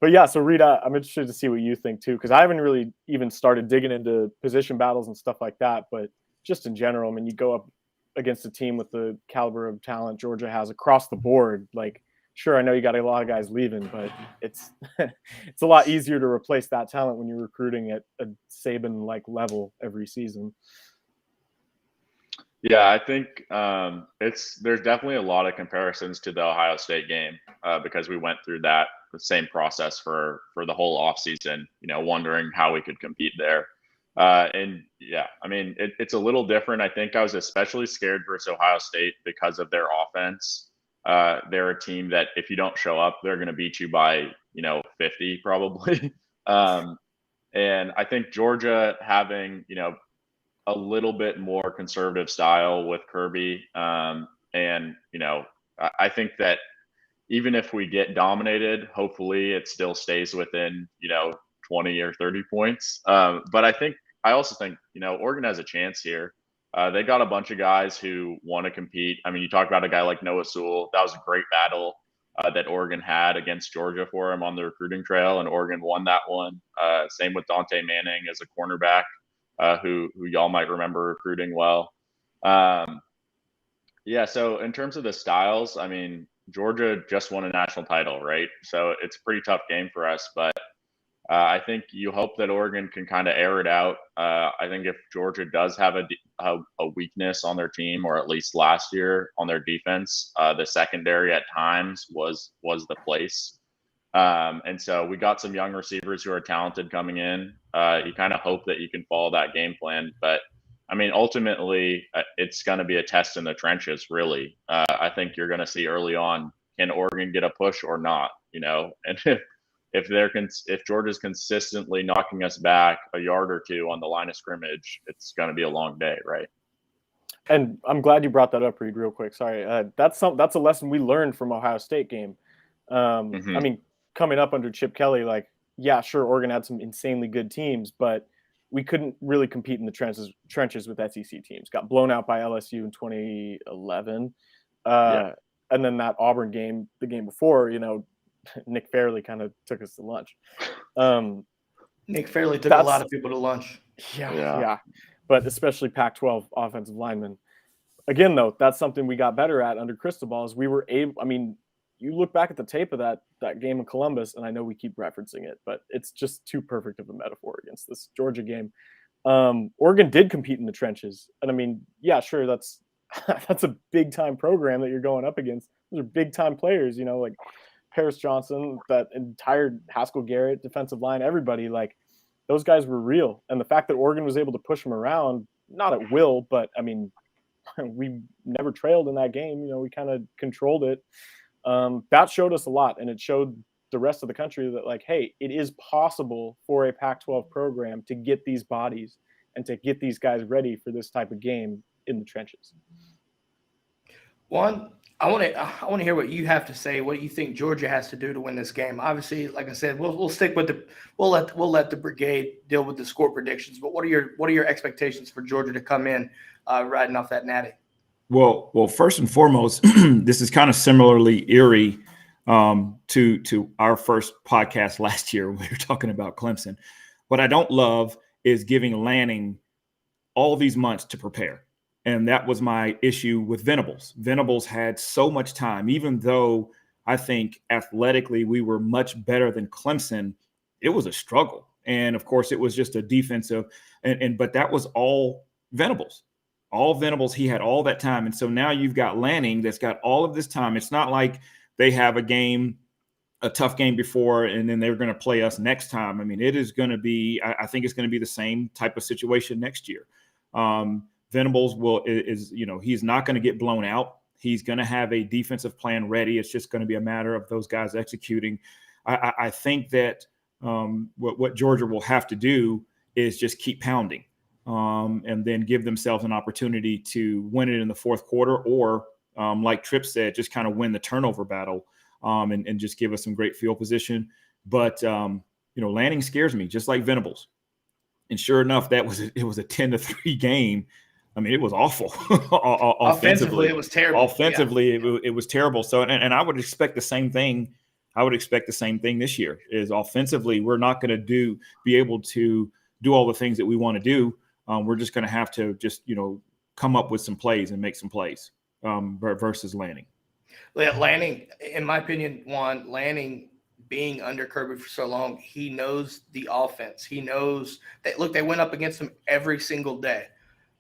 But yeah, so Reid, I'm interested to see what you think too, because I haven't really even started digging into position battles and stuff like that. But just in general, I mean, you go up against a team with the caliber of talent Georgia has across the board. Like, sure, I know you got a lot of guys leaving, but it's it's a lot easier to replace that talent when you're recruiting at a Saban-like level every season. Yeah, I think there's definitely a lot of comparisons to the Ohio State game because we went through the same process for the whole offseason, wondering how we could compete there. And yeah, I mean, it's a little different. I think I was especially scared versus Ohio State because of their offense. They're a team that if you don't show up, they're going to beat you by, 50 probably. And I think Georgia having, a little bit more conservative style with Kirby. I think that even if we get dominated, hopefully it still stays within, 20 or 30 points. But I also think, Oregon has a chance here. They got a bunch of guys who want to compete. I mean, you talk about a guy like Noah Sewell. That was a great battle that Oregon had against Georgia for him on the recruiting trail, and Oregon won that one. Same with Dante Manning as a cornerback. Who y'all might remember recruiting well. So in terms of the styles, I mean, Georgia just won a national title, right? So it's a pretty tough game for us, but I think you hope that Oregon can kind of air it out. I think if Georgia does have a weakness on their team, or at least last year on their defense, the secondary at times was the place. And so we got some young receivers who are talented coming in. You kind of hope that you can follow that game plan. But, I mean, ultimately, it's going to be a test in the trenches, really. I think you're going to see early on, can Oregon get a push or not? And if Georgia's consistently knocking us back a yard or two on the line of scrimmage, it's going to be a long day, right? And I'm glad you brought that up, Reid, real quick. Sorry. That's a lesson we learned from Ohio State game. I mean, coming up under Chip Kelly, like, yeah, sure, Oregon had some insanely good teams, but we couldn't really compete in the trenches with SEC teams. Got blown out by LSU in 2011. And then that Auburn game, the game before, Nick Fairley kind of took us to lunch. Nick Fairley took a lot of people to lunch. Yeah. But especially Pac-12 offensive linemen. Again, though, that's something we got better at under Cristobal is we were able – I mean, you look back at the tape of that game in Columbus, and I know we keep referencing it, but it's just too perfect of a metaphor against this Georgia game. Oregon did compete in the trenches. And I mean, yeah, sure, that's a big-time program that you're going up against. Those are big-time players, like Paris Johnson, that entire Haskell Garrett defensive line, everybody, like those guys were real. And the fact that Oregon was able to push them around, not at will, but I mean, we never trailed in that game. We kind of controlled it. That showed us a lot, and it showed the rest of the country that, like, hey, it is possible for a Pac-12 program to get these bodies and to get these guys ready for this type of game in the trenches. Juan, I want to hear what you have to say. What you think Georgia has to do to win this game? Obviously, like I said, we'll stick with we'll let the brigade deal with the score predictions. But what are your expectations for Georgia to come in riding off that natty? Well, first and foremost, this is kind of similarly eerie to our first podcast last year when we were talking about Clemson. What I don't love is giving Lanning all these months to prepare. And that was my issue with Venables. Venables had so much time, even though I think athletically we were much better than Clemson. It was a struggle. And of course, it was just a defensive, but that was all Venables. All Venables, he had all that time. And so now you've got Lanning that's got all of this time. It's not like they have a tough game before, and then they're going to play us next time. I mean, it is going to be, I think it's going to be the same type of situation next year. Venables is he's not going to get blown out. He's going to have a defensive plan ready. It's just going to be a matter of those guys executing. I think that what Georgia will have to do is just keep pounding and then give themselves an opportunity to win it in the fourth quarter, or like Tripp said, just kind of win the turnover battle and just give us some great field position. But, Lanning scares me, just like Venables. And sure enough, it was a 10-3 game. I mean, it was awful. Offensively, it was terrible. Offensively, it was terrible. So, and I would expect the same thing. I would expect the same thing this year. Is offensively, we're not going to be able to do all the things that we want to do. We're just going to have to just come up with some plays and make some plays versus Lanning. Lanning, in my opinion, Juan, Lanning being under Kirby for so long, he knows the offense. He knows that. Look, they went up against him every single day.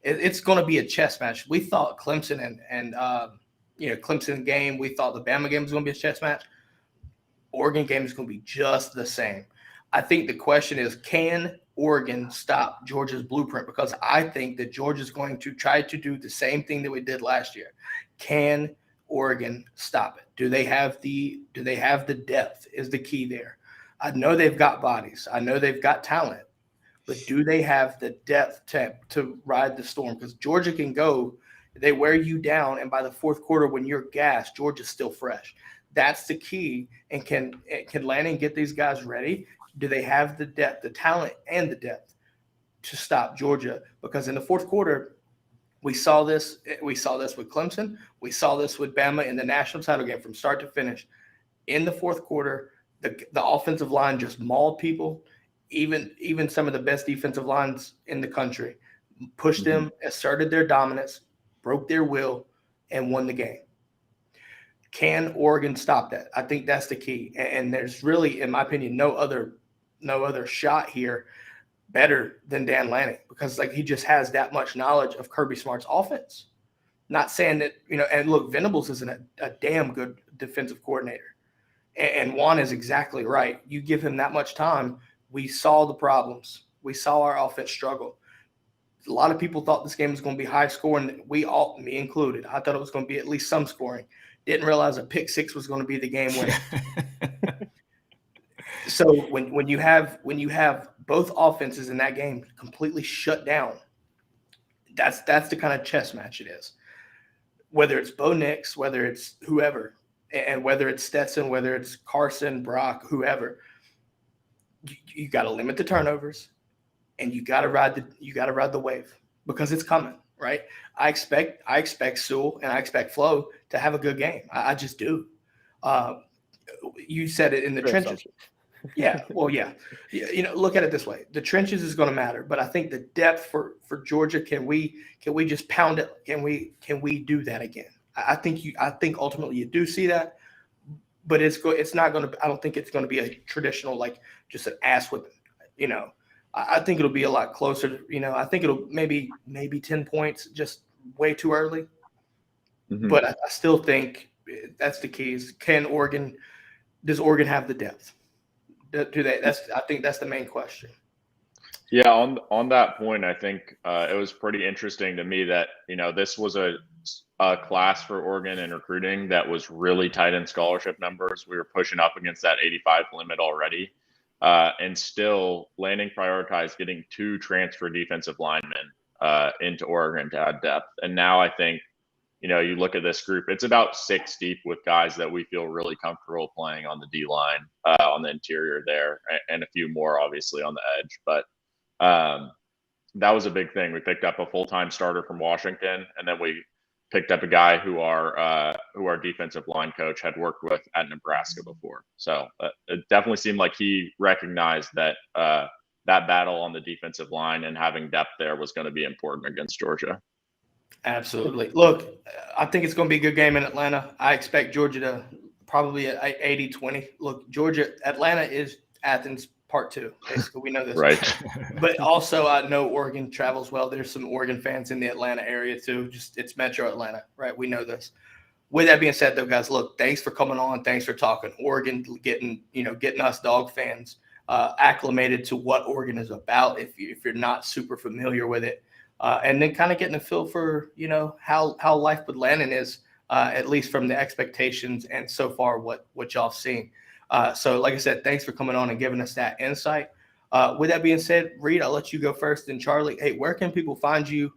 It's going to be a chess match. We thought Clemson and Clemson game. We thought the Bama game was going to be a chess match. Oregon game is going to be just the same. I think the question is, can Oregon stop Georgia's blueprint? Because I think that Georgia's going to try to do the same thing that we did last year. Can Oregon stop it? Do they have the depth is the key there. I know they've got bodies. I know they've got talent. But do they have the depth to ride the storm? Because Georgia can go, they wear you down, and by the fourth quarter when you're gassed, Georgia's still fresh. That's the key. And can Lanning get these guys ready? Do they have the depth, the talent, and the depth to stop Georgia? Because in the fourth quarter, we saw this with Clemson. We saw this with Bama in the national title game from start to finish. In the fourth quarter, the offensive line just mauled people. Even some of the best defensive lines in the country pushed them, asserted their dominance, broke their will, and won the game. Can Oregon stop that? I think that's the key. And there's really, in my opinion, no other shot here better than Dan Lanning, because he just has that much knowledge of Kirby Smart's offense. Not saying that, and look, Venables isn't a damn good defensive coordinator. And Juan is exactly right. You give him that much time. We saw the problems. We saw our offense struggle. A lot of people thought this game was going to be high scoring. Me included. I thought it was going to be at least some scoring. Didn't realize a pick six was going to be the game winner. So when you have both offenses in that game completely shut down, that's the kind of chess match it is. Whether it's Bo Nix, whether it's whoever, and whether it's Stetson, whether it's Carson, Brock, whoever. You got to limit the turnovers, and you got to ride the wave, because it's coming, right? I expect Sewell and I expect Flo to have a good game. I just do. You said it in the trenches. Yeah. Well, yeah. Look at it this way: the trenches is going to matter, but I think the depth for Georgia. Can we just pound it? Can we do that again? I think ultimately you do see that. But it's not going to. I don't think it's going to be a traditional just an ass whipping. I think it'll be a lot closer. I think it'll maybe 10 points, just way too early. But I still think that's the key. Is does Oregon have the depth? Do they? I think that's the main question. Yeah, on that point, I think it was pretty interesting to me that this was a class for Oregon in recruiting that was really tight in scholarship numbers. We were pushing up against that 85 limit already. And still Lanning prioritized getting 2 transfer defensive linemen into Oregon to add depth. And now I think, you look at this group, it's about 6 deep with guys that we feel really comfortable playing on the D line, on the interior there, and a few more obviously on the edge. But that was a big thing. We picked up a full-time starter from Washington, and then we picked up a guy who our defensive line coach had worked with at Nebraska before. So it definitely seemed like he recognized that that battle on the defensive line and having depth there was going to be important against Georgia. Absolutely. Look, I think it's going to be a good game in Atlanta. I expect Georgia to probably at 80-20. Look, Atlanta is Athens Part 2. Basically, we know this. Right. But also, I know Oregon travels well. There's some Oregon fans in the Atlanta area too. It's Metro Atlanta, right? We know this. With that being said, though, guys, look, thanks for coming on. Thanks for talking. Oregon getting us dog fans acclimated to what Oregon is about. If you're not super familiar with it, and then kind of getting a feel for, how life with Lanning is, at least from the expectations and so far what y'all have seen. So like I said, thanks for coming on and giving us that insight. With that being said, Reid, I'll let you go first. And Charlie, hey, where can people find you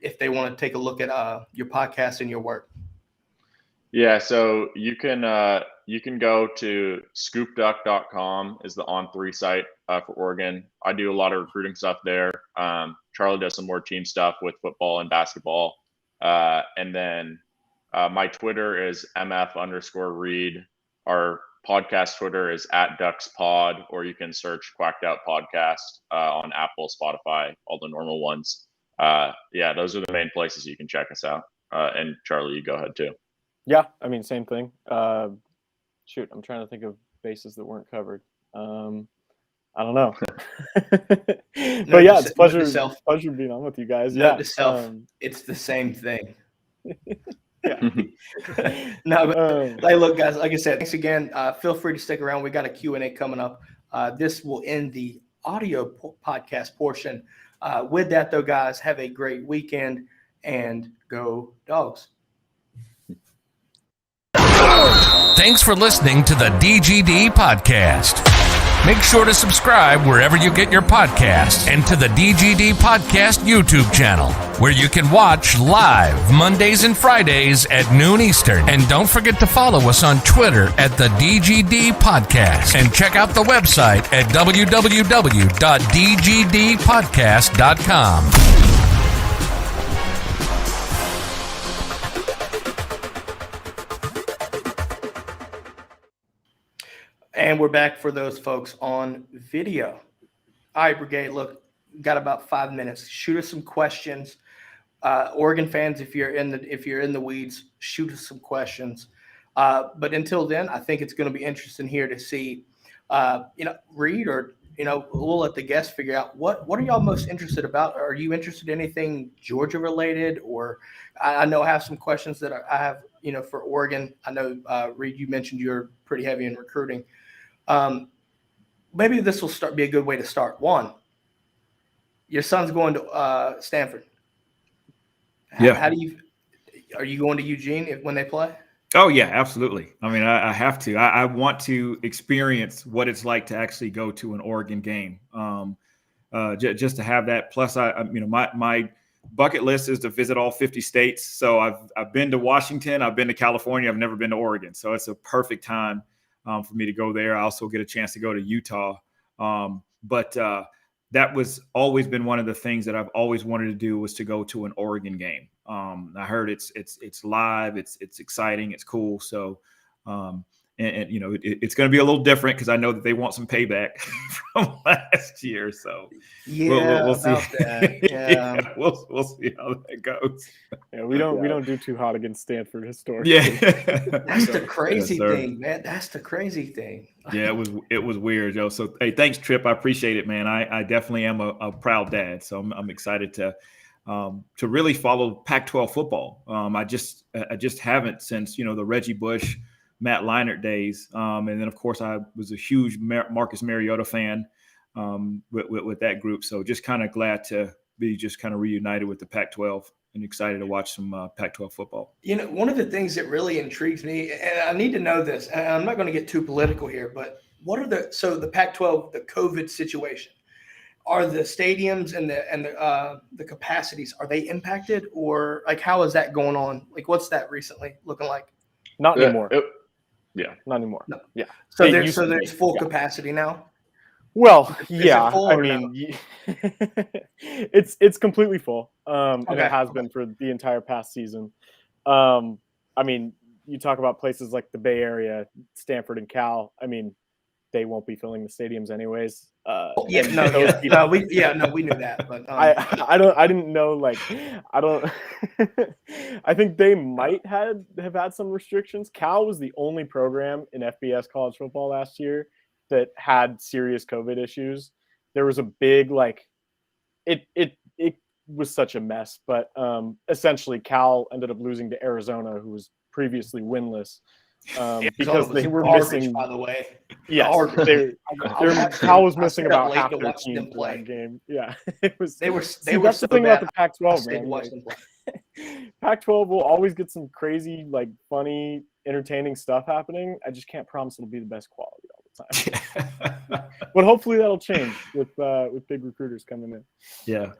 if they want to take a look at your podcast and your work? Yeah, so you can go to scoopduck.com is the On3 site for Oregon. I do a lot of recruiting stuff there. Charlie does some more team stuff with football and basketball. And then my Twitter is MF_Reid. Our podcast Twitter is @DucksPod, or you can search Quacked Out Podcast on Apple, Spotify, all the normal ones. Those are the main places you can check us out. And Charlie, you go ahead too. Yeah, I mean, same thing. I'm trying to think of bases that weren't covered. I don't know. But yeah, it's pleasure being on with you guys. Note to self, it's the same thing. Yeah. No, but hey, look, guys, like I said, thanks again. Feel free to stick around. We got a Q&A coming up. This will end the audio podcast portion. With that, though, guys, have a great weekend and go Dogs. Thanks for listening to the DGD Podcast. Make sure to subscribe wherever you get your podcasts and to the DGD Podcast YouTube channel, where you can watch live Mondays and Fridays at noon Eastern. And don't forget to follow us on Twitter at the DGD Podcast. And check out the website at www.dgdpodcast.com. And we're back for those folks on video. All right, Brigade, look, got about 5 minutes. Shoot us some questions. Oregon fans, if you're in the weeds, shoot us some questions. But until then, I think it's going to be interesting here to see, Reid, or we'll let the guests figure out what are y'all most interested about. Are you interested in anything Georgia related, or I know I have some questions that I have, for Oregon. I know Reid, you mentioned you're pretty heavy in recruiting. Maybe this will be a good way to start. Juan, your son's going to Stanford. Yeah. Are you going to Eugene when they play? Oh yeah, absolutely. I mean, I have to. I want to experience what it's like to actually go to an Oregon game. Just to have that. Plus, my bucket list is to visit all 50 states. So I've been to Washington, I've been to California, I've never been to Oregon. So it's a perfect time for me to go there. I also get a chance to go to Utah. But that was always been one of the things that I've always wanted to do, was to go to an Oregon game. I heard it's live, it's exciting, it's cool. So, it's going to be a little different because I know that they want some payback from last year. So we'll see. That. Yeah. We'll see how that goes. Yeah, we don't do too hot against Stanford historically. Yeah, that's the crazy thing, man. That's the crazy thing. Yeah, it was weird, Joe. So hey, thanks, Trip. I appreciate it, man. I definitely am a proud dad. So I'm excited to really follow Pac-12 football. I just haven't since the Reggie Bush, Matt Leinart days. And then, of course, I was a huge Marcus Mariota fan with that group. So just kind of glad to be just kind of reunited with the Pac-12 and excited to watch some Pac-12 football. One of the things that really intrigues me, and I need to know this, and I'm not going to get too political here, but the Pac-12, the COVID situation, are the stadiums and the capacities, are they impacted, or like how is that going on? Like what's that recently looking like? Not anymore. Not anymore. No. Yeah. So there's full capacity now. Well, yeah. I mean, it's completely full, and it has been for the entire past season. I mean, you talk about places like the Bay Area, Stanford and Cal. I mean, they won't be filling the stadiums anyways. We knew that, but I didn't know. I think they might have had some restrictions. Cal was the only program in FBS college football last year that had serious COVID issues. There was a big it was such a mess, but essentially Cal ended up losing to Arizona, who was previously winless. because they were garbage, missing. by the way. Yes, Cal was missing about half their team for that game. Yeah, it was. They were. That's the thing about the Pac-12, man. Watch them play. Pac-12 will always get some crazy, like, funny, entertaining stuff happening. I just can't promise it'll be the best quality all the time. But hopefully that'll change with big recruiters coming in. Yeah.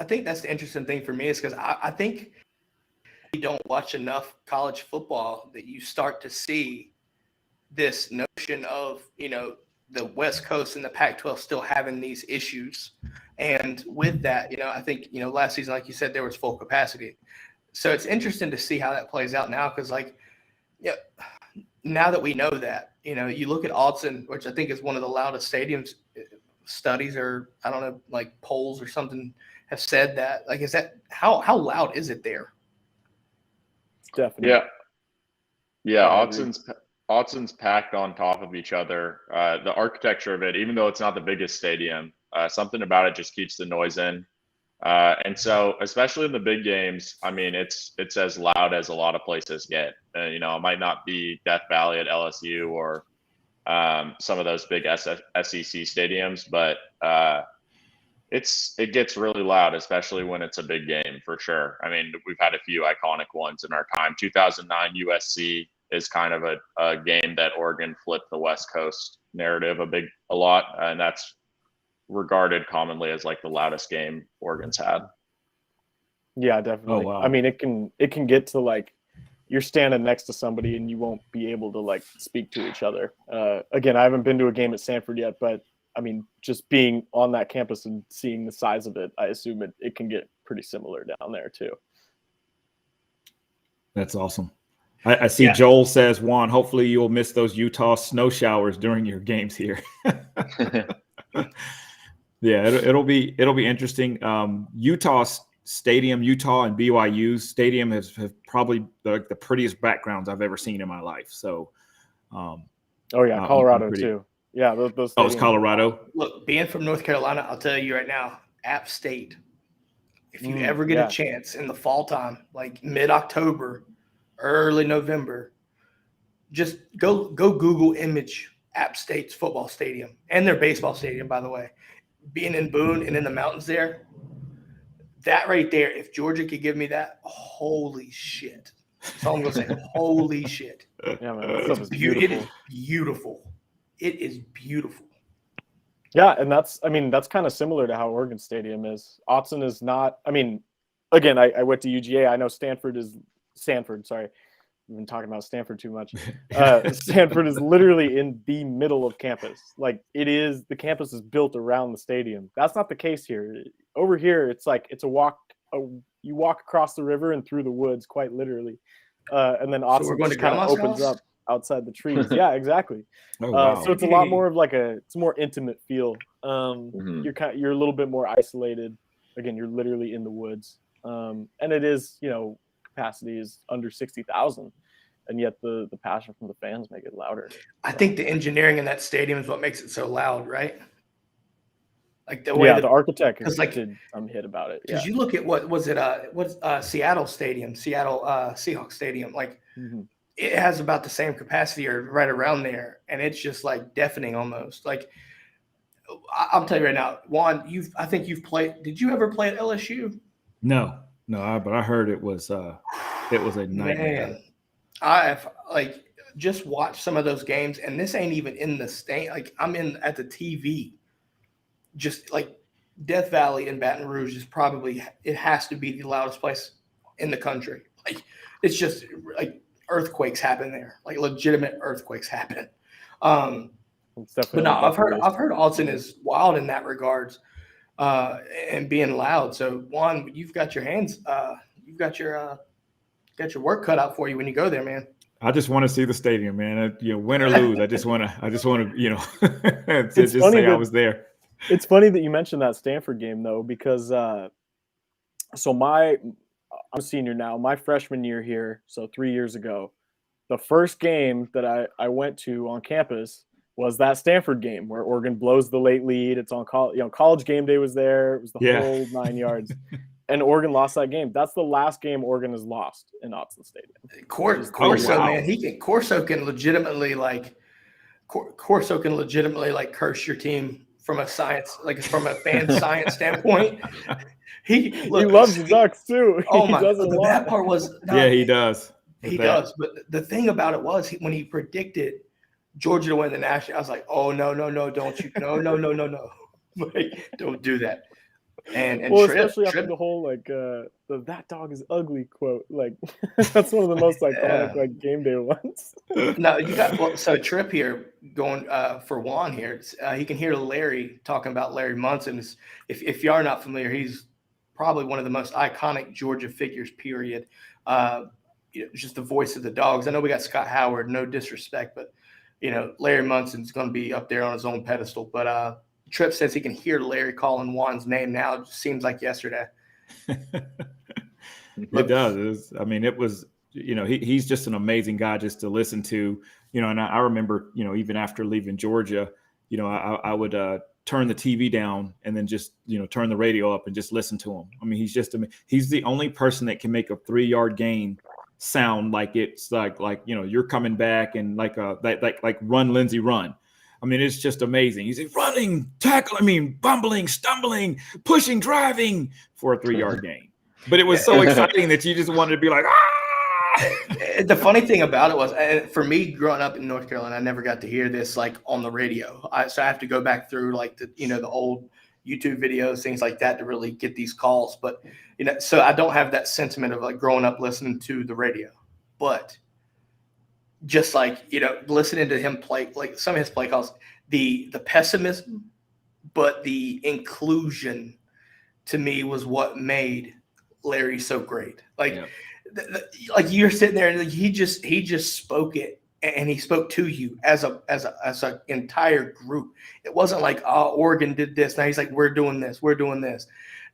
I think that's the interesting thing for me is because I think you don't watch enough college football that you start to see this notion of, the West Coast and the Pac-12 still having these issues. And with that, I think, last season, like you said, there was full capacity. So it's interesting to see how that plays out now because, now that we know that, you look at Autzen, which I think is one of the loudest stadiums, studies or, I don't know, like polls or something have said that. Like, is that how loud is it there? Definitely. Yeah. Autzen's packed on top of each other. The architecture of it, even though it's not the biggest stadium, something about it just keeps the noise in. And so, especially in the big games, I mean, it's as loud as a lot of places get. It might not be Death Valley at LSU or some of those big SEC stadiums, but it gets really loud, especially when it's a big game, for sure. I mean, we've had a few iconic ones in our time. 2009 USC is kind of a game that Oregon flipped the West Coast narrative a lot, and that's regarded commonly as like the loudest game Oregon's had. Yeah, definitely. Oh, wow. I mean, it can get to like you're standing next to somebody and you won't be able to like speak to each other. Again, I haven't been to a game at Stanford yet, but I mean, just being on that campus and seeing the size of it, I assume it can get pretty similar down there too. That's awesome. I see Joel says, Juan, hopefully you'll miss those Utah snow showers during your games here. Yeah, it'll be interesting. Utah and BYU's stadium have probably the prettiest backgrounds I've ever seen in my life. So, Colorado too. Yeah, those. Oh, it's Colorado. Look, being from North Carolina, I'll tell you right now, App State. If you ever get a chance in the fall time, like mid-October, early November, just go Google image App State's football stadium and their baseball stadium, by the way. Being in Boone and in the mountains there, that right there, if Georgia could give me that, holy shit. That's all I'm going to say. Holy shit. Yeah, man, that stuff is It is beautiful. beautiful. It is beautiful. Yeah, and that's kind of similar to how Oregon Stadium is. Autzen is not, I mean, again, I went to UGA. I know Stanford, sorry. We've been talking about Stanford too much. Stanford is literally in the middle of campus. Like the campus is built around the stadium. That's not the case here. Over here, it's like, it's you walk across the river and through the woods, quite literally. And then Autzen just kind of opens up outside the trees. Yeah, exactly. Oh, wow. So it's a lot more of like it's a more intimate feel. You're a little bit more isolated. Again, you're literally in the woods. And it is, capacity is under 60,000, and yet the passion from the fans make it louder. I think the engineering in that stadium is what makes it so loud, right? Like the way the architect did some hit about it. Because you look at Seattle Stadium, Seattle Seahawks Stadium, like it has about the same capacity or right around there, and it's just like deafening almost. Like I'll tell you right now, Juan, I think you've played. Did you ever play at LSU? No, but I heard it was a nightmare. Man, I've just watched some of those games, and this ain't even in the state. Like I'm at the TV. Just like Death Valley in Baton Rouge is it has to be the loudest place in the country. Like it's just like earthquakes happen there, like legitimate earthquakes happen. But no, I've heard Autzen is wild in that regards, and being loud. So Juan, you've got your hands, you've got your work cut out for you when you go there, man. I just want to see the stadium, man. Win or lose, I just want to, just say I was there. It's funny that you mentioned that Stanford game though, because I'm a senior now. My freshman year here, so 3 years ago, the first game that I went to on campus was that Stanford game where Oregon blows the late lead. It's on college game day was there. It was the whole 9 yards. and Oregon lost that game. That's the last game Oregon has lost in Autzen Stadium. Corso, man, Corso can legitimately curse your team from a fan science standpoint. He loves the Ducks too. Oh my! The bad part was he does. He does. But the thing about it was when he predicted Georgia to win the national, I was like, oh no, don't you? No. Like, don't do that. And especially after the whole that dog is ugly quote. Like that's one of the most iconic game day ones. No, you got so Tripp here going for Juan here. He can hear Larry talking about Larry Munson. If you are not familiar, he's probably one of the most iconic Georgia figures. Period. Just the voice of the Dogs. I know we got Scott Howard. No disrespect, but Larry Munson's going to be up there on his own pedestal. But Tripp says he can hear Larry calling Juan's name now. It just seems like yesterday. It does. It was, he's just an amazing guy just to listen to, and I remember, even after leaving Georgia, I would turn the TV down and then just, turn the radio up and just listen to him. He's the only person that can make a 3-yard gain sound like it's like you're coming back and like run Lindsey run. It's just amazing. He's like running, tackling, bumbling, stumbling, pushing, driving for a 3-yard gain. But it was so exciting that you just wanted to be like, ah! The funny thing about it was, for me growing up in North Carolina, I never got to hear this on the radio. So I have to go back through the old YouTube videos, things like that to really get these calls. But, so I don't have that sentiment of growing up listening to the radio. But just listening to him play, some of his play calls, the pessimism, but the inclusion to me was what made Larry so great. You're sitting there and he just spoke it, and he spoke to you as a entire group. It wasn't like, oh, Oregon did this. Now he's like, we're doing this.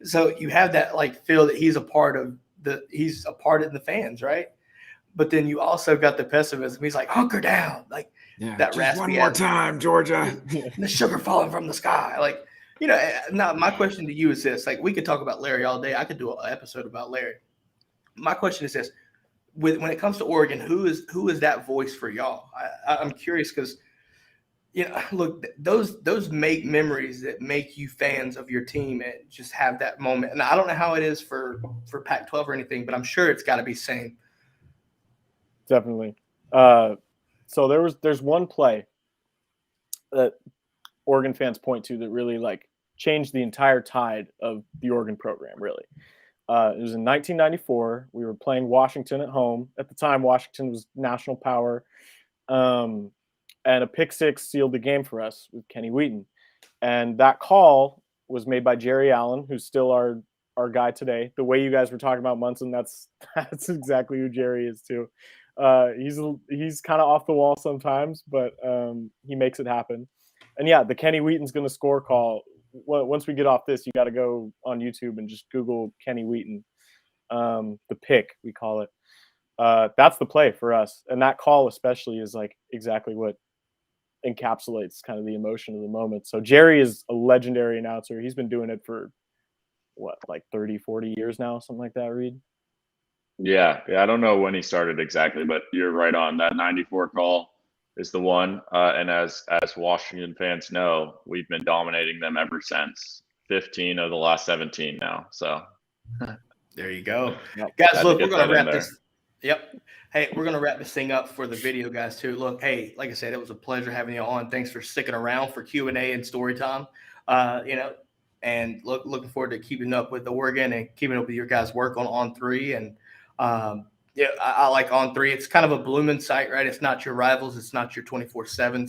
So you have that feel that he's a part of the fans, right? But then you also got the pessimism. He's like, hunker down, that raspy. One more time, Georgia. The sugar falling from the sky, Now my question to you is this: we could talk about Larry all day. I could do an episode about Larry. My question is this: when it comes to Oregon, who is that voice for y'all? I'm curious because, look, those make memories that make you fans of your team and just have that moment. And I don't know how it is for Pac-12 or anything, but I'm sure it's got to be same. Definitely. So there's one play that Oregon fans point to that really changed the entire tide of the Oregon program. Really, it was in 1994. We were playing Washington at home. At the time, Washington was national power, and a pick six sealed the game for us with Kenny Wheaton. And that call was made by Jerry Allen, who's still our guy today. The way you guys were talking about Munson, that's exactly who Jerry is too. He's kind of off the wall sometimes, but he makes it happen. And yeah, the Kenny Wheaton's going to score call. Once we get off this, you got to go on YouTube and just Google Kenny Wheaton, the pick we call it. That's the play for us, and that call especially is exactly what encapsulates kind of the emotion of the moment. So Jerry is a legendary announcer. He's been doing it for 30, 40 years now, something like that, Reid? Yeah. I don't know when he started exactly, but you're right on. That 94 call is the one. And as Washington fans know, we've been dominating them ever since. 15 of the last 17 now. So there you go. Yep. Guys, look, we're going to wrap this. Yep. Hey, we're going to wrap this thing up for the video guys too. Look, hey, like I said, it was a pleasure having you on. Thanks for sticking around for Q&A and story time. And looking forward to keeping up with Oregon and keeping up with your guys' work on On3. And I like On3. It's kind of a blooming site, right? It's not your rivals. It's not your 24/7.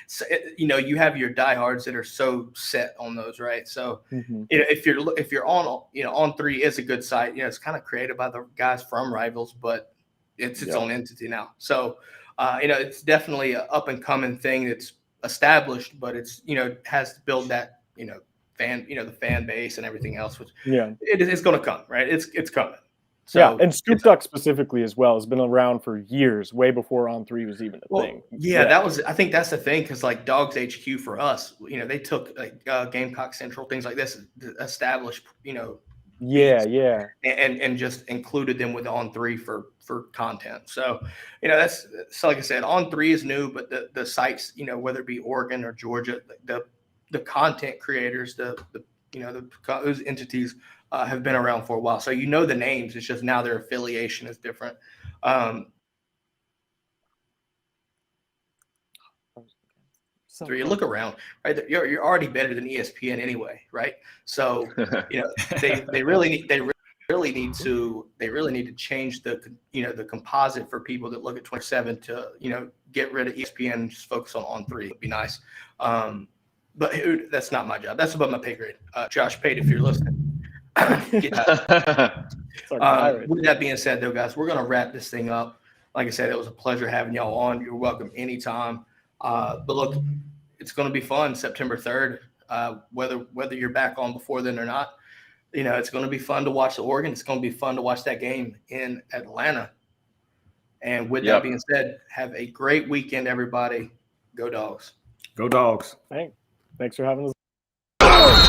So you have your diehards that are so set on those, right? So if you're on, On3 is a good site. It's kind of created by the guys from Rivals, but it's its own entity now. So it's definitely an up and coming thing that's established, but it's has to build that fan the fan base and everything else. Which it's going to come, right? It's coming. So, and Scoop Duck specifically as well has been around for years, way before On3 was even a thing. Yeah, I think that's the thing, because Dogs HQ for us, they took Gamecock Central, things like this, to establish, Yeah. And just included them with On3 for content. So, that's so like I said, On3 is new, but the sites, whether it be Oregon or Georgia, the content creators, those entities have been around for a while. So the names. It's just now their affiliation is different. So you look around, right? You're already better than ESPN anyway, right? So they really need to change the composite for people that look at 27 to get rid of ESPN and just focus on 3. It'd be nice. But that's not my job. That's above my pay grade. Josh Pate, if you're listening. With that being said, though, guys, we're going to wrap this thing up. Like I said, it was a pleasure having y'all on. You're welcome anytime. But look, it's going to be fun September 3rd, whether you're back on before then or not. It's going to be fun to watch the Oregon. It's going to be fun to watch that game in Atlanta. And with that being said, have a great weekend, everybody. Go Dogs. Go Dogs. Thanks for having us.